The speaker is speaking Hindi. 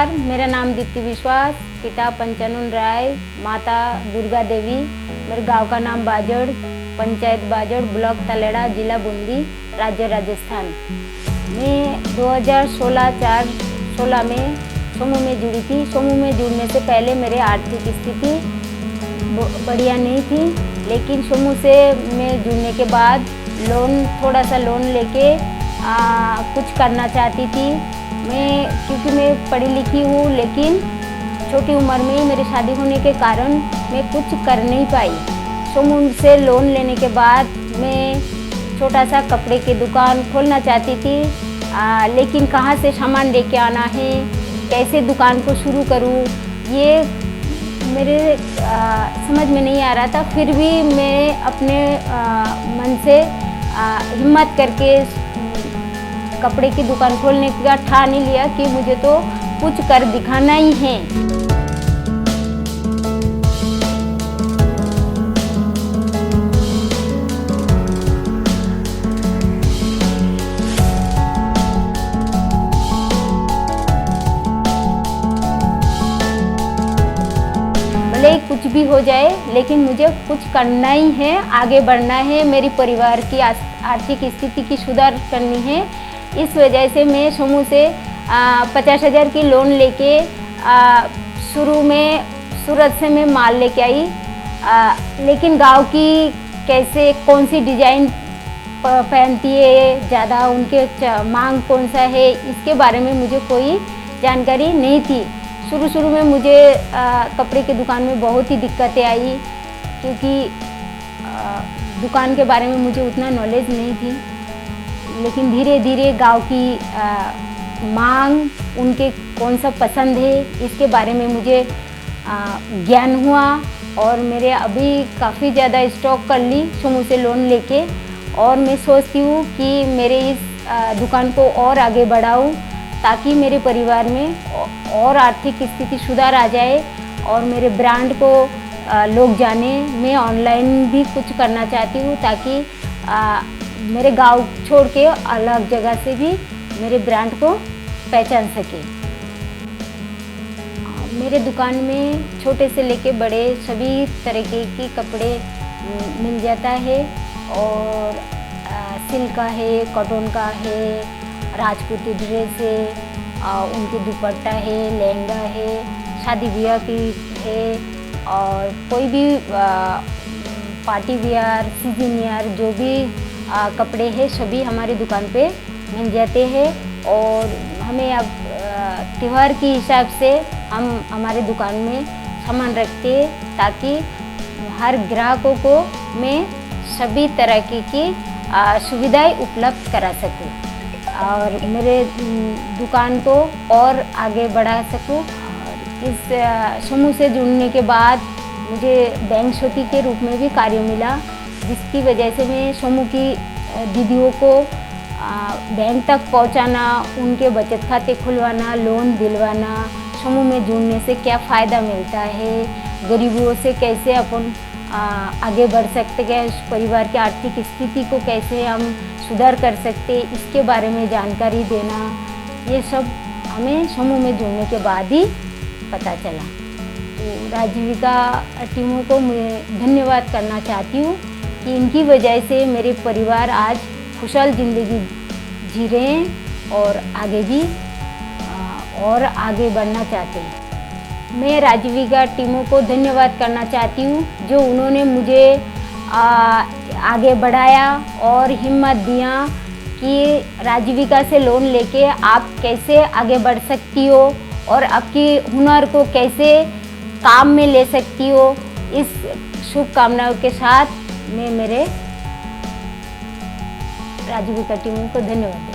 नमस्कार, मेरा नाम दीप्ति विश्वास, पिता पंचानन राय, माता दुर्गा देवी। मेरे गांव का नाम बाजड़, पंचायत बाजड़, ब्लॉक तलेड़ा, जिला बूंदी, राज्य राजस्थान। मैं 2016 में समूह में जुड़ी थी। समूह में जुड़ने से पहले मेरे आर्थिक स्थिति बढ़िया नहीं थी, लेकिन समूह से मैं जुड़ने के बाद थोड़ा सा लोन लेके कुछ करना चाहती थी मैं, क्योंकि मैं पढ़ी लिखी हूँ, लेकिन छोटी उम्र में ही मेरी शादी होने के कारण मैं कुछ कर नहीं पाई। समूह से लोन लेने के बाद मैं छोटा सा कपड़े की दुकान खोलना चाहती थी, लेकिन कहाँ से सामान लेके आना है, कैसे दुकान को शुरू करूँ, ये मेरे समझ में नहीं आ रहा था। फिर भी मैं अपने मन से हिम्मत करके कपड़े की दुकान खोलने का ठान लिया कि मुझे तो कुछ कर दिखाना ही है। भले कुछ भी हो जाए, लेकिन मुझे कुछ करना ही है, आगे बढ़ना है, मेरी परिवार की आर्थिक स्थिति की सुधार करनी है। इस वजह से मैं समूह से 50,000 की लोन लेके शुरू में सूरत से मैं माल लेके आई, लेकिन गांव की कैसे कौन सी डिज़ाइन पहनती है, ज़्यादा उनके मांग कौन सा है, इसके बारे में मुझे कोई जानकारी नहीं थी। शुरू में मुझे कपड़े की दुकान में बहुत ही दिक्कतें आई, क्योंकि दुकान के बारे में मुझे उतना नॉलेज नहीं थी। लेकिन धीरे धीरे गांव की मांग, उनके कौन सा पसंद है, इसके बारे में मुझे ज्ञान हुआ, और मेरे अभी काफ़ी ज़्यादा स्टॉक कर ली समूह से लोन लेके। और मैं सोचती हूँ कि मेरे इस दुकान को और आगे बढ़ाऊँ, ताकि मेरे परिवार में और आर्थिक स्थिति सुधार आ जाए और मेरे ब्रांड को लोग जाने। मैं ऑनलाइन भी कुछ करना चाहती हूँ, ताकि मेरे गांव छोड़ के अलग जगह से भी मेरे ब्रांड को पहचान सके। मेरे दुकान में छोटे से लेके बड़े सभी तरीके के कपड़े मिल जाता है, और सिल्क का है, कॉटन का है, राजपूती ड्रेस है, उनके दुपट्टा है, लहंगा है, शादी ब्याह की है, और कोई भी पार्टी वियर, सीजन वियर, जो भी कपड़े हैं सभी हमारी दुकान पे मिल जाते हैं। और हमें अब त्यौहार के हिसाब से हम हमारे दुकान में सामान रखते हैं, ताकि हर ग्राहकों को मैं सभी तरह की सुविधाएं उपलब्ध करा सकूं और मेरे दुकान को और आगे बढ़ा सकूं। और इस समूह से जुड़ने के बाद मुझे बैंक सखी के रूप में भी कार्य मिला, जिसकी वजह से मैं समूह की दीदियों को बैंक तक पहुंचाना, उनके बचत खाते खुलवाना, लोन दिलवाना, समूह में जुड़ने से क्या फ़ायदा मिलता है, गरीबों से कैसे अपन आगे बढ़ सकते हैं, उस परिवार की आर्थिक स्थिति को कैसे हम सुधार कर सकते, इसके बारे में जानकारी देना, ये सब हमें समूह में जुड़ने के बाद ही पता चला। तो राजीविका टीमों को मैं धन्यवाद करना चाहती हूँ कि इनकी वजह से मेरे परिवार आज खुशहाल ज़िंदगी जी रहे हैं और आगे भी और आगे बढ़ना चाहते हैं। मैं राजीविका टीमों को धन्यवाद करना चाहती हूँ, जो उन्होंने मुझे आगे बढ़ाया और हिम्मत दिया कि राजीविका से लोन लेके आप कैसे आगे बढ़ सकती हो और आपकी हुनर को कैसे काम में ले सकती हो। इस शुभकामनाओं के साथ मैं मेरे राजीविका टीम को धन्यवाद।